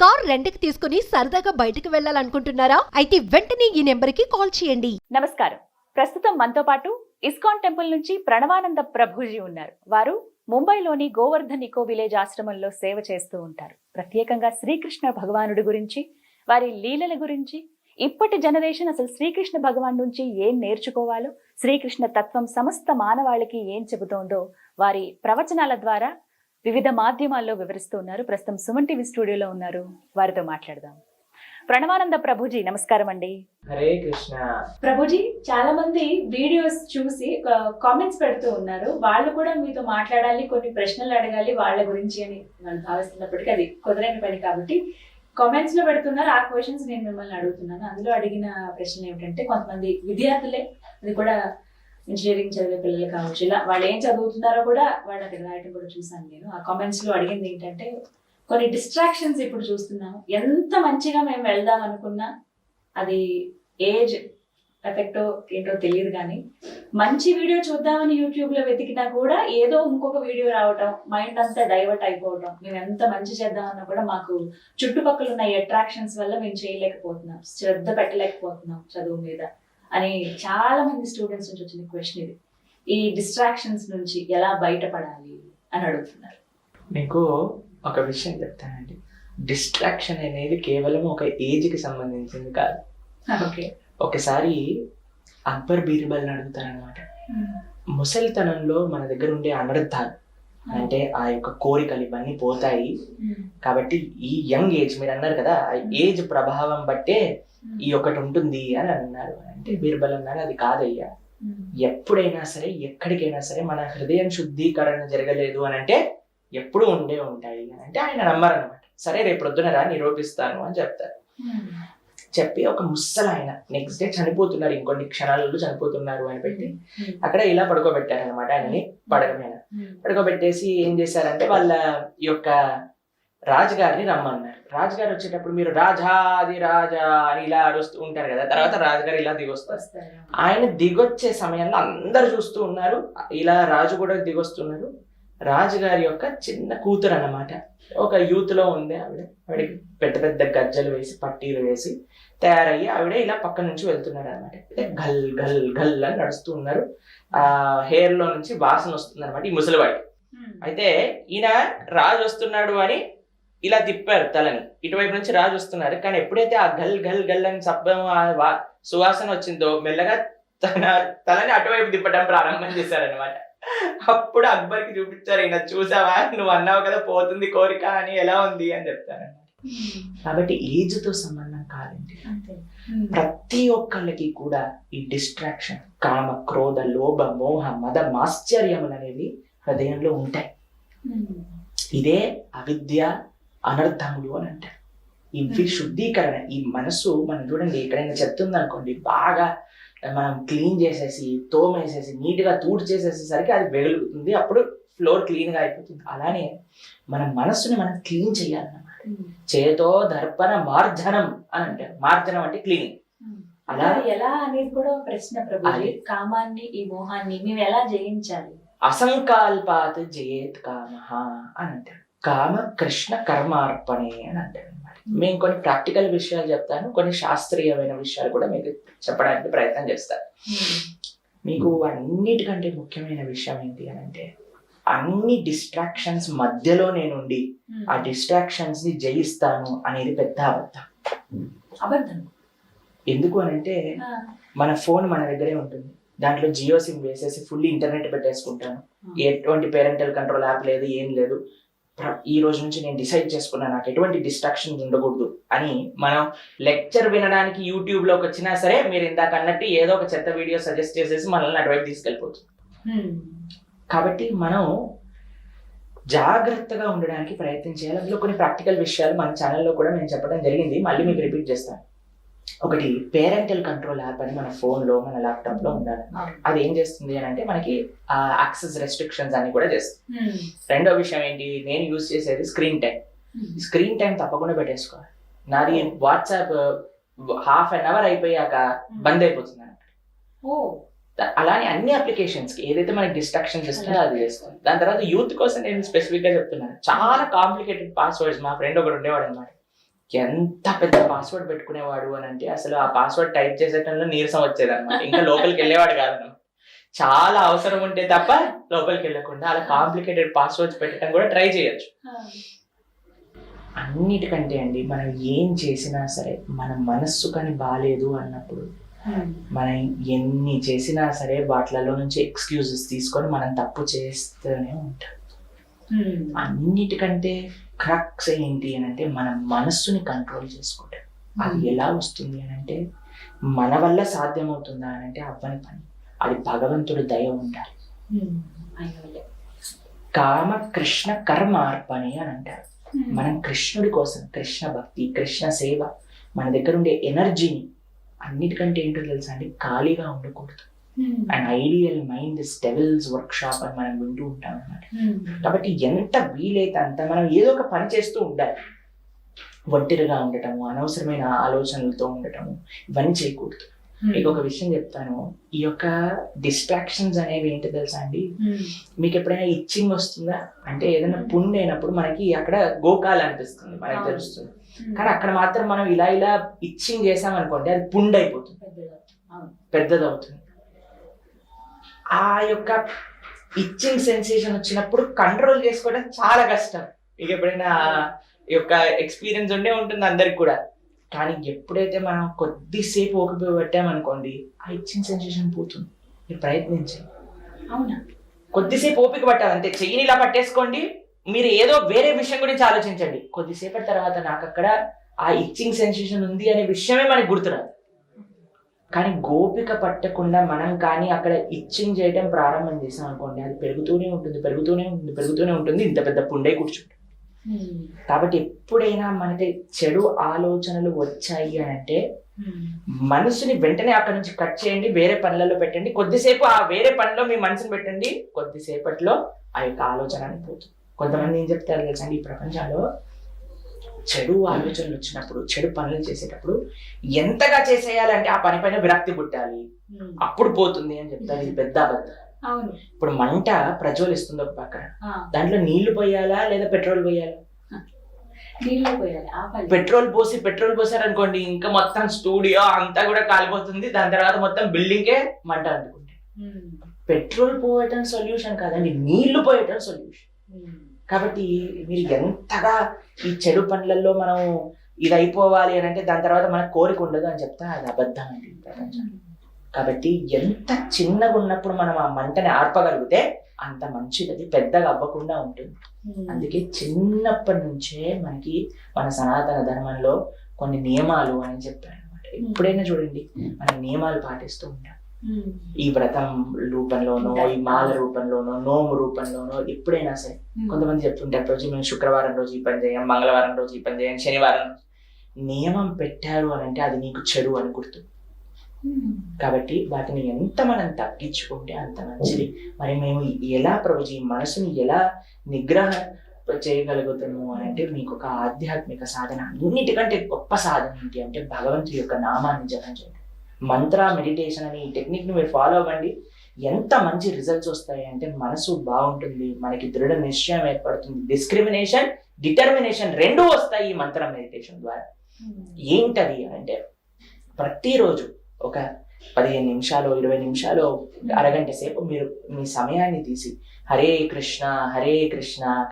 Car రెంట్కి తీసుకుని సరదాగా బయటకు వెళ్లాలనుకుంటున్నారా? అయితే వెంటనే ఈ నెంబర్కి కాల్ చేయండి. నమస్కారం. ప్రస్తుతం మనతో పాటు ఇస్కాన్ టెంపుల్ నుంచి ప్రణవానంద ప్రభుజీ ఉన్నారు. వారు ముంబైలోని గోవర్ధన్ ఇకో విలేజ్ ఆశ్రమంలో సేవ చేస్తూ ఉంటారు. ప్రత్యేకంగా శ్రీకృష్ణ భగవానుడి గురించి, వారి లీలల గురించి, ఇప్పటి జనరేషన్ అసలు శ్రీకృష్ణ భగవాన్ నుంచి ఏం నేర్చుకోవాలో, శ్రీకృష్ణ తత్వం సమస్త మానవాళికి ఏం చెబుతోందో వారి ప్రవచనాల ద్వారా వివిధ మాధ్యమాల్లో వివరిస్తూ ఉన్నారు. ప్రస్తుతం సుమన్ టీవీ స్టూడియోలో ఉన్నారు. వారితో మాట్లాడదాం. ప్రణవానంద ప్రభుజీ, నమస్కారం అండి. హరే కృష్ణ. ప్రభుజీ, చాలా మంది వీడియోస్ చూసి కామెంట్స్ పెడుతూ ఉన్నారు. వాళ్ళు కూడా మీతో మాట్లాడాలి, కొన్ని ప్రశ్నలు అడగాలి వాళ్ళ గురించి అని మనం భావిస్తున్నప్పటికీ అది కుదరని పని కాబట్టి కామెంట్స్ లో పెడుతున్నారు. ఆ క్వశ్చన్స్ నేను మిమ్మల్ని అడుగుతున్నాను. అందులో అడిగిన ప్రశ్నలు ఏమిటంటే, కొంతమంది విద్యార్థులే, అది కూడా ఇంజనీరింగ్ చదివే పిల్లలు కావచ్చు, ఇలా వాళ్ళు ఏం చదువుతున్నారో కూడా వాళ్ళు అక్కడ రాయటం కూడా చూసాను నేను. ఆ కామెంట్స్ లో అడిగింది ఏంటంటే, కొన్ని డిస్ట్రాక్షన్స్ ఇప్పుడు చూస్తున్నాము. ఎంత మంచిగా మేము వెళ్దాం అనుకున్నా అది ఏజ్ ఎఫెక్టో ఏంటో తెలియదు, కానీ మంచి వీడియో చూద్దామని యూట్యూబ్ లో వెతికినా కూడా ఏదో ఇంకొక వీడియో రావటం, మైండ్ అంతా డైవర్ట్ అయిపోవటం. మేము ఎంత మంచి చేద్దామన్నా కూడా మాకు చుట్టుపక్కల ఉన్న అట్రాక్షన్స్ వల్ల మేము చేయలేకపోతున్నాం, శ్రద్ధ పెట్టలేకపోతున్నాం చదువు మీద అని చాలా మంది స్టూడెంట్స్ నుంచి వచ్చిన క్వశ్చన్ ఇది. ఈ డిస్ట్రాక్షన్స్ నుంచి ఎలా బయటపడాలి అని అడుగుతున్నారు. మీకు ఒక విషయం చెప్తానండి. డిస్ట్రాక్షన్ అనేది కేవలం ఒక ఏజ్కి సంబంధించింది కాదు. ఓకే. ఒకసారి అక్బర్ బీర్బల్ని అడుగుతారనమాట. ముసలితనంలో మన దగ్గర ఉండే అనర్థాలు అంటే ఆ యొక్క కోరికలు ఇవన్నీ పోతాయి కాబట్టి ఈ యంగ్ ఏజ్, మీరు అన్నారు కదా, ఆ ఏజ్ ప్రభావం బట్టే ఈ ఒకటి ఉంటుంది అని అన్నారు. అంటే బీర్బల్ అన్నారు, అది కాదయ్యా, ఎప్పుడైనా సరే ఎక్కడికైనా సరే మన హృదయం శుద్ధీకరణ జరగలేదు అని అంటే ఎప్పుడు ఉండే ఉంటాయి అని అంటే ఆయన నమ్మారనమాట. సరే రేపు పొద్దున రా నిరూపిస్తాను అని చెప్తారు. చెప్పి ఒక ముసలు ఆయన నెక్స్ట్ డే చనిపోతున్నారు, ఇంకొన్ని క్షణాలలో చనిపోతున్నారు అని పెట్టి అక్కడ ఇలా పడుకోబెట్టారనమాట. ఆయనని పడక మీద పడుకోబెట్టేసి ఏం చేశారంటే వాళ్ళ యొక్క రాజుగారిని రమ్మన్నారు. రాజుగారు వచ్చేటప్పుడు మీరు రాజాది రాజా అని ఇలా అరుస్తూ ఉంటారు కదా, తర్వాత రాజుగారు ఇలా దిగొస్తారు. ఆయన దిగొచ్చే సమయంలో అందరు చూస్తూ ఉన్నారు, ఇలా రాజు కూడా దిగొస్తున్నారు. రాజుగారి యొక్క చిన్న కూతురు అన్నమాట, ఒక యూత్ లో ఉంది ఆవిడకి పెద్ద పెద్ద గజ్జలు వేసి పట్టీలు వేసి తయారయ్యి ఆవిడ ఇలా పక్క నుంచి వెళ్తున్నారు అనమాట. గల్ గల్ గల్ అని నడుస్తూ ఉన్నారు. ఆ హెయిర్ లో నుంచి వాసన వస్తుంది అనమాట ఈ ముసలివాడి. అయితే ఈయన రాజు వస్తున్నాడు అని ఇలా తిప్పారు తలని, ఇటువైపు నుంచి రాజు వస్తున్నారు. కానీ ఎప్పుడైతే ఆ గల్ గల్ గల్ అని శబ్దం సువాసన వచ్చిందో మెల్లగా తలని అటువైపు తిప్పడం ప్రారంభం చేశారనమాట. అప్పుడు అక్బర్కి చూపించారు, ఈయన చూసావా, నువ్వు అన్నావు కదా పోతుంది కోరిక అని, ఎలా ఉంది అని చెప్తారనమాట. కాబట్టి ఏజ్ తో సంబంధం కాదండి. ప్రతి ఒక్కళ్ళకి కూడా ఈ డిస్ట్రాక్షన్, కామ, క్రోధ, లోభ, మోహ, మద, మాశ్చర్యములు అనేవి హృదయంలో ఉంటాయి. ఇదే అవిద్య, అనర్థములు అని అంటారు. ఇవి శుద్ధీకరణ. ఈ మనసు మనం చూడండి, ఎక్కడైనా చెప్తుంది అనుకోండి, బాగా మనం క్లీన్ చేసేసి తోమేసేసి నీట్గా తూడు చేసేసేసరికి అది వెలుగుతుంది, అప్పుడు ఫ్లోర్ క్లీన్ గా అయిపోతుంది. అలానే మన మనస్సుని మనం క్లీన్ చేయాలన్నమాట. చేతో దర్పణ మార్జనం అని అంటారు. మార్జనం అంటే క్లీనింగ్. అలా ఎలా అనేది కూడా ప్రశ్న ప్రభుజీ. కామాన్ని, ఈ మోహాన్ని మేము ఎలా జయించాలి? అసంకల్పాత్ జయేత్ కామః అని అంటారు. కామ కృష్ణ కర్మార్పణే అని అంటారు. మేము కొన్ని ప్రాక్టికల్ విషయాలు చెప్తాను, కొన్ని శాస్త్రీయమైన విషయాలు కూడా మీకు చెప్పడానికి ప్రయత్నం చేస్తాను. మీకు అన్నిటికంటే ముఖ్యమైన విషయం ఏంటి అని అంటే, అన్ని డిస్ట్రాక్షన్స్ మధ్యలో నేనుండి ఆ డిస్ట్రాక్షన్స్ ని జయిస్తాను అనేది పెద్ద అబద్ధం. ఎందుకు అని అంటే, మన ఫోన్ మన దగ్గరే ఉంటుంది, దాంట్లో జియో సిమ్ వేసేసి ఫుల్ ఇంటర్నెట్ పెట్టేసుకుంటాను, ఎటువంటి పేరెంటల్ కంట్రోల్ యాప్ లేదు, ఏం లేదు. ఈ రోజు నుంచి నేను డిసైడ్ చేసుకున్నా నాకు ఎటువంటి డిస్ట్రాక్షన్ ఉండకూడదు అని. మనం లెక్చర్ వినడానికి యూట్యూబ్ లోకి వచ్చినా సరే మీరు ఇందాక అన్నట్టు ఏదో ఒక చెత్త వీడియో సజెస్ట్ చేసేసి మనల్ని అటువైపు తీసుకెళ్ళిపోతుంది. కాబట్టి మనం జాగ్రత్తగా ఉండడానికి ప్రయత్నం చేయాలి. అందులో కొన్ని ప్రాక్టికల్ విషయాలు మన ఛానల్లో కూడా నేను చెప్పడం జరిగింది, మళ్ళీ మీకు రిపీట్ చేస్తాను. ఒకటి, పేరెంటల్ కంట్రోల్ యాప్ అని మన ఫోన్ లో, మన ల్యాప్టాప్ లో ఉండాలి. అది ఏం చేస్తుంది అని అంటే మనకి యాక్సెస్ రెస్ట్రిక్షన్స్ అన్ని కూడా చేస్తుంది. రెండో విషయం ఏంటి, నేను యూజ్ చేసేది స్క్రీన్ టైం. స్క్రీన్ టైం తప్పకుండా పెట్టేసుకోవాలి. నాది వాట్సాప్ హాఫ్ అన్ అవర్ అయిపోయాక బంద్ అయిపోతుంది అన్నమాట. అలానే అన్ని అప్లికేషన్స్ కి ఏదైతే మనకి డిస్ట్రాక్షన్ ఇస్తుందో అది చేస్తుంది. దాని తర్వాత యూత్ కోసం నేను స్పెసిఫిక్ గా చెప్తున్నాను, చాలా కాంప్లికేటెడ్ పాస్వర్డ్స్. మా ఫ్రెండ్ ఒకటి ఉండేవాడు అనమాట, ఎంత పెద్ద పాస్వర్డ్ పెట్టుకునేవాడు అని అంటే అసలు ఆ పాస్వర్డ్ టైప్ చేసేటంలో నీరసం వచ్చేది అనమాట. ఇంకా లోపలికి వెళ్ళేవాడు కాదు. చాలా అవసరం ఉంటే తప్ప లోపలికి వెళ్ళకుండా అలా కాంప్లికేటెడ్ పాస్వర్డ్స్ పెట్టడం కూడా ట్రై చేయొచ్చు. అన్నిటికంటే అండి మనం ఏం చేసినా సరే మన మనస్సు కానీ బాగాలేదు అన్నప్పుడు మనం ఎన్ని చేసినా సరే వాటిలలో నుంచి ఎక్స్క్యూజెస్ తీసుకొని మనం తప్పు చేస్తూనే ఉంటాం. అన్నిటికంటే క్రక్స్ ఏంటి అని అంటే మన మనస్సుని కంట్రోల్ చేసుకోవటం. అది ఎలా వస్తుంది అని అంటే మన వల్ల సాధ్యమవుతుందా అని అంటే అవ్వని పని. అది భగవంతుడి దయ ఉండాలి. కామ కృష్ణ కర్మ అర్పణి అని అంటారు. మనం కృష్ణుడి కోసం కృష్ణ భక్తి కృష్ణ సేవ మన దగ్గర ఉండే ఎనర్జీని అన్నిటికంటే ఏంటో తెలుసా అండి, ఖాళీగా ఉండకూడదు. And ideal mind is devils work shop అని మనం వింటూ ఉంటాం అన్నమాట. కాబట్టి ఎంత వీలైతే అంత మనం ఏదో ఒక పని చేస్తూ ఉండాలి. ఒంటరిగా ఉండటము, అనవసరమైన ఆలోచనలతో ఉండటము ఇవన్నీ చేయకూడదు. మీకు ఒక విషయం చెప్తాను, ఈ యొక్క డిస్ట్రాక్షన్స్ అనేవి ఏంటో తెలుసా అండి, మీకు ఎప్పుడైనా ఇచ్చింగ్ వస్తుందా అంటే ఏదైనా పుండ్ అయినప్పుడు మనకి అక్కడ గోకాలు అనిపిస్తుంది, మనకి తెలుస్తుంది. కానీ అక్కడ మాత్రం మనం ఇలా ఇలా ఇచ్చింగ్ చేసామనుకోండి అది పుండ్ అయిపోతుంది, పెద్దదవుతుంది. ఆ యొక్క ఇచ్చింగ్ సెన్సేషన్ వచ్చినప్పుడు కంట్రోల్ చేసుకోవడం చాలా కష్టం. మీకు ఎప్పుడైనా ఈ యొక్క ఎక్స్పీరియన్స్ ఉండే ఉంటుంది అందరికి కూడా. కానీ ఎప్పుడైతే మనం కొద్దిసేపు ఓపిక పెట్టామనుకోండి ఆ ఇచ్చింగ్ సెన్సేషన్ పోతుంది. మీరు ప్రయత్నించండి. అవునా? కొద్దిసేపు ఓపిక పట్టాలి అంతే. చెయ్యిని ఇలా పట్టేసుకోండి, మీరు ఏదో వేరే విషయం గురించి ఆలోచించండి. కొద్దిసేపటి తర్వాత నాకు అక్కడ ఆ ఇచ్చింగ్ సెన్సేషన్ ఉంది అనే విషయమే మనకి గుర్తురాదు. కానీ గోపిక పట్టకుండా మనం కానీ అక్కడ ఇచ్చింగ్ చేయడం ప్రారంభం చేసాం అనుకోండి అది పెరుగుతూనే ఉంటుంది, పెరుగుతూనే ఉంటుంది, పెరుగుతూనే ఉంటుంది, ఇంత పెద్ద పుండే కూర్చుంటుంది. కాబట్టి ఎప్పుడైనా మనకి చెడు ఆలోచనలు వచ్చాయి అని అంటే మనసుని వెంటనే అక్కడ నుంచి కట్ చేయండి, వేరే పనులలో పెట్టండి. కొద్దిసేపు ఆ వేరే పనిలో మీ మనసుని పెట్టండి, కొద్దిసేపట్లో ఆ యొక్క ఆలోచన అని పోతుంది. కొంతమంది ఏం చెప్తారు తెలుసండి, ఈ ప్రపంచంలో చెడు ఆలోచనలు వచ్చినప్పుడు చెడు పనులు చేసేటప్పుడు ఎంతగా చేసేయాలంటే ఆ పని పైన విరక్తి పుట్టాలి, అప్పుడు పోతుంది అని చెప్తారు. ఇది పెద్ద అబద్ధం. ఇప్పుడు మంట ప్రజ్వలిస్తుంది ఒక పక్కన, దాంట్లో నీళ్లు పోయాలా లేదా పెట్రోల్ పోయాలా? పెట్రోల్ పోసారనుకోండి ఇంకా మొత్తం స్టూడియో అంతా కూడా కాలిపోతుంది. దాని తర్వాత మొత్తం బిల్డింగే మంట అంటుకుంటుంది. పెట్రోల్ పోయటం సొల్యూషన్ కాదండి, నీళ్లు పోయటం సొల్యూషన్. కాబట్టి మీరు ఎంతగా ఈ చెడు పనులలో మనం ఇది అయిపోవాలి అని అంటే దాని తర్వాత మనకు కోరిక ఉండదు అని చెప్తా అది అబద్ధం అండి ప్రపంచంలో. కాబట్టి ఎంత చిన్నగా ఉన్నప్పుడు మనం ఆ మంటని ఆర్పగలిగితే అంత మంచిది, అది పెద్దగా అవ్వకుండా ఉంటుంది. అందుకే చిన్నప్పటి నుంచే మనకి మన సనాతన ధర్మంలో కొన్ని నియమాలు అని చెప్పారు అనమాట. ఎప్పుడైనా చూడండి మన నియమాలు పాటిస్తూ ఉంటాం. ఈ వ్రతం రూపంలోనో ఈ మాల రూపంలోనో నోము రూపంలోనో ఎప్పుడైనా సరే కొంతమంది చెప్తుంటారు రోజు మేము శుక్రవారం రోజు ఈ పని చేయం, మంగళవారం రోజు ఈ పని చేయం, శనివారం నియమం పెట్టారు అని అంటే అది నీకు చెడు అని గుర్తు. కాబట్టి వాటిని ఎంత మనం తగ్గించుకుంటే అంత మంచిది. మరి మేము ఎలా ప్రభుజీ మనసుని ఎలా నిగ్రహ చేయగలుగుతాము అని అంటే మీకు ఒక ఆధ్యాత్మిక సాధన, అన్నిటికంటే గొప్ప సాధన ఏంటి అంటే భగవంతుడి యొక్క నామాన్ని జపం చేయడం. మంత్ర మెడిటేషన్ అనే ఈ టెక్నిక్ని మీరు ఫాలో అవ్వండి. ఎంత మంచి రిజల్ట్స్ వస్తాయి అంటే మనసు బాగుంటుంది, మనకి దృఢ నిశ్చయం ఏర్పడుతుంది, డిస్క్రిమినేషన్ డిటర్మినేషన్ రెండూ వస్తాయి ఈ మంత్ర మెడిటేషన్ ద్వారా. ఏంటది అంటే ప్రతిరోజు ఒక 15 నిమిషాలు 20 నిమిషాలు అరగంట సేపు మీరు మీ సమయాన్ని తీసి హరే కృష్ణ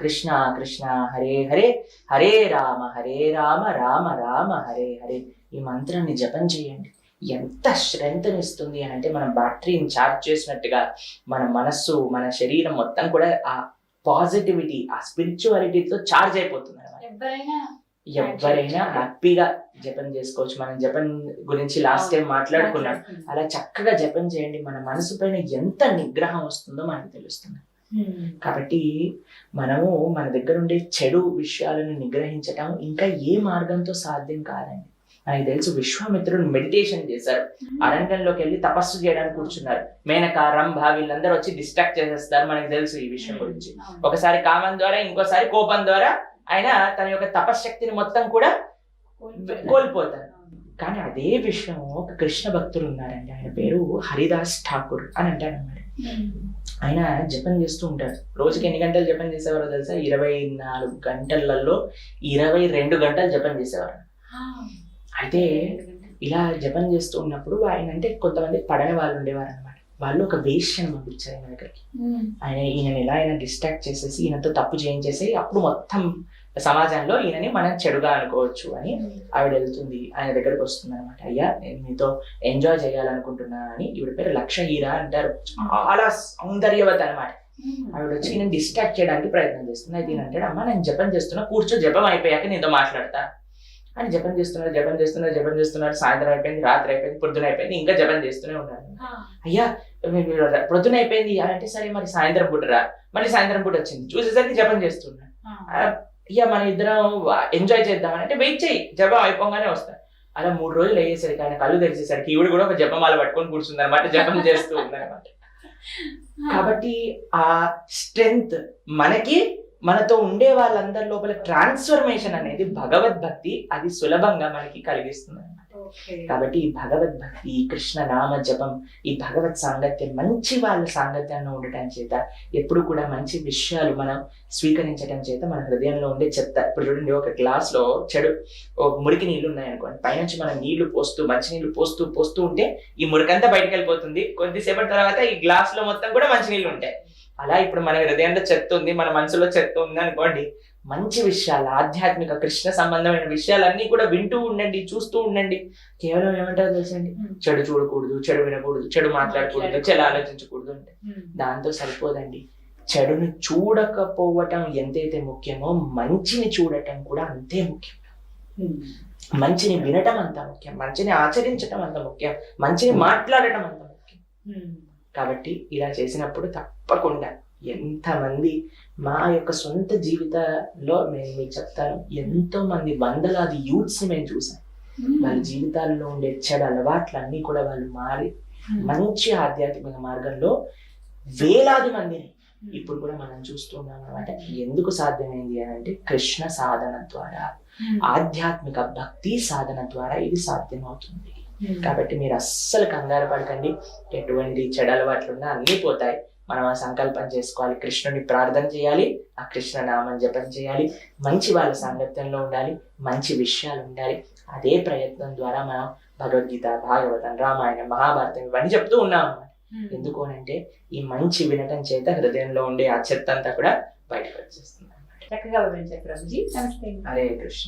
కృష్ణ కృష్ణ హరే హరే హరే రామ రామ రామ హరే హరే ఈ మంత్రాన్ని జపం చేయండి. ఎంత స్ట్రెంగ్త్ ఇస్తుంది అని అంటే మనం బ్యాటరీని ఛార్జ్ చేసినట్టుగా మన మనస్సు మన శరీరం మొత్తం కూడా ఆ పాజిటివిటీ ఆ స్పిరిచువాలిటీతో ఛార్జ్ అయిపోతుంది అన్నమాట. ఎవరైనా హ్యాపీగా జపం చేసుకోవచ్చు. మనం జపం గురించి లాస్ట్ టైం మాట్లాడుకున్నాం. అలా చక్కగా జపం చేయండి, మన మనసు పైన ఎంత నిగ్రహం వస్తుందో మనకు తెలుస్తుంది. కాబట్టి మనము మన దగ్గర ఉండే చెడు విషయాలను నిగ్రహించటం ఇంకా ఏ మార్గంతో సాధ్యం కాదండి. మనకి తెలుసు విశ్వామిత్రుడు మెడిటేషన్ చేశారు, అరణ్యంలోకి వెళ్ళి తపస్సు చేయడానికి కూర్చున్నారు. మేనక రంభ వీళ్ళందరూ వచ్చి డిస్ట్రాక్ట్ చేసేస్తారు, మనకి తెలుసు ఈ విషయం గురించి. ఒకసారి కామం ద్వారా ఇంకోసారి కోపం ద్వారా ఆయన తన యొక్క తపశ్శక్తిని మొత్తం కూడా కోల్పోతారు. కానీ అదే విషయం ఒక కృష్ణ భక్తుడు ఉన్నారండి, ఆయన పేరు హరిదాస్ ఠాకూర్ అని అంటాడు అన్నమాట. ఆయన జపం చేస్తూ ఉంటాడు. రోజుకి ఎన్ని గంటలు జపం చేసేవారో తెలుసా? 24 గంటలలో 22 గంటలు జపం చేసేవారు. అయితే ఇలా జపం చేస్తూ ఉన్నప్పుడు ఆయన అంటే కొంతమంది పడని వాళ్ళు ఉండేవారు అనమాట. వాళ్ళు ఒక వేష్యను పంపించారు ఆయన దగ్గరికి. ఈయన ఎలా అయినా డిస్ట్రాక్ట్ చేసేసి ఈయనతో తప్పు చేయించేసి అప్పుడు మొత్తం సమాజంలో ఈయనని మనం చెడుగా అనుకోవచ్చు అని ఆవిడ వెళ్తుంది, ఆయన దగ్గరకు వస్తుంది అనమాట. అయ్యా, నేను మీతో ఎంజాయ్ చేయాలనుకుంటున్నాను అని. ఈవిడ పేరు లక్షహీర అంటారు. చాలా సౌందర్యవతి అనమాట. ఆవిడ వచ్చి ఈయన డిస్ట్రాక్ట్ చేయడానికి ప్రయత్నం చేస్తుంది. అయితే ఈయన అంటాడు, అమ్మ నేను జపం చేస్తున్నా, కూర్చో, జపం అయిపోయాక నీతో మాట్లాడతా అని. జపం చేస్తున్నారు. సాయంత్రం అయిపోయింది, రాత్రి అయిపోయింది, పొద్దున అయిపోయింది, ఇంకా జపం చేస్తూనే ఉన్నారు. అయ్యా పొద్దున అయిపోయింది అంటే సరే మరి సాయంత్రం పూట రా. మళ్ళీ సాయంత్రం పూట వచ్చింది, చూసేసరికి జపం చేస్తున్నాడు. అయ్యా మన ఇద్దరం ఎంజాయ్ చేద్దామని అంటే వెయిట్ చేయి, జపం అయిపోగానే వస్తాను. అలా 3 రోజులు అయ్యేసరికి ఆయన కళ్ళు తెరిచేసరికి ఈవిడ కూడా ఒక జపమాల పట్టుకొని కూర్చుంది అనమాట, జపం చేస్తూ ఉందన్నమాట. కాబట్టి ఆ స్ట్రెంగ్త్ మనకి, మనతో ఉండే వాళ్ళందరి లోపల ట్రాన్స్ఫర్మేషన్ అనేది భగవద్భక్తి అది సులభంగా మనకి కలిగిస్తుంది అనమాట. కాబట్టి ఈ భగవద్భక్తి, ఈ కృష్ణ నామ జపం, ఈ భగవత్ సాంగత్యం, మంచి వాళ్ళ సాంగత్యంలో ఉండటం చేత, ఎప్పుడు కూడా మంచి విషయాలు మనం స్వీకరించడం చేత మన హృదయంలో ఉండే చెత్త, ఇప్పుడు చూడండి ఒక గ్లాస్ లో మురికి నీళ్లు ఉన్నాయనుకోండి, పైనుంచి మనం నీళ్లు పోస్తూ మంచి నీళ్లు పోస్తూ ఉంటే ఈ మురికంతా బయటకు వెళ్ళిపోతుంది. కొద్దిసేపటి తర్వాత ఈ గ్లాస్ లో మొత్తం కూడా మంచి నీళ్లు ఉంటాయి. అలా ఇప్పుడు మన హృదయంలో చెత్త ఉంది, మన మనసులో చెత్త ఉంది అనుకోండి, మంచి విషయాలు, ఆధ్యాత్మిక కృష్ణ సంబంధమైన విషయాలన్నీ కూడా వింటూ ఉండండి, చూస్తూ ఉండండి. కేవలం ఏమంటారో తెలుసండి, చెడు చూడకూడదు, చెడు వినకూడదు, చెడు మాట్లాడకూడదు, చెడు ఆలోచించకూడదు అంటే దాంతో సరిపోదండి. చెడుని చూడకపోవటం ఎంతైతే ముఖ్యమో మంచిని చూడటం కూడా అంతే ముఖ్యం. మంచిని వినటం అంత ముఖ్యం, మంచిని ఆచరించటం అంత ముఖ్యం, మంచిని మాట్లాడటం అంత ముఖ్యం. కాబట్టి ఇలా చేసినప్పుడు తప్పకుండా ఎంతమంది, మా యొక్క సొంత జీవితంలో నేను మీకు చెప్తాను, ఎంతో మంది వందలాది యూత్స్ మేము చూసాం. వాళ్ళ జీవితాల్లో ఉండే చెడు అలవాట్లన్నీ కూడా వాళ్ళు మారి మంచి ఆధ్యాత్మిక మార్గంలో వేలాది మందిని ఇప్పుడు కూడా మనం చూస్తున్నాం అన్నమాట. ఎందుకు సాధ్యమైంది అని అంటే కృష్ణ సాధన ద్వారా, ఆధ్యాత్మిక భక్తి సాధన ద్వారా ఇది సాధ్యమవుతుంది. కాబట్టి మీరు అస్సలు కంగారు పడకండి. ఎటువంటి చెడు అలవాట్లు ఉన్నా అన్నీ పోతాయి. మనం ఆ సంకల్పం చేసుకోవాలి, కృష్ణుని ప్రార్థన చేయాలి, ఆ కృష్ణ నామం జపం చేయాలి, మంచి వాళ్ళ సాంగత్యంలో ఉండాలి, మంచి విషయాలు ఉండాలి. అదే ప్రయత్నం ద్వారా మనం భగవద్గీత, భాగవతం, రామాయణం, మహాభారతం ఇవన్నీ చెప్తూ ఉన్నాం అన్నమాట. ఎందుకు అంటే ఈ మంచి వినటం చేత హృదయంలో ఉండే ఆ చెత్త అంతా కూడా బయటకు వచ్చేస్తుంది అన్నమాట. చక్కగా వివరించారు ప్రభుజీ. నమస్తే. హరే కృష్ణ.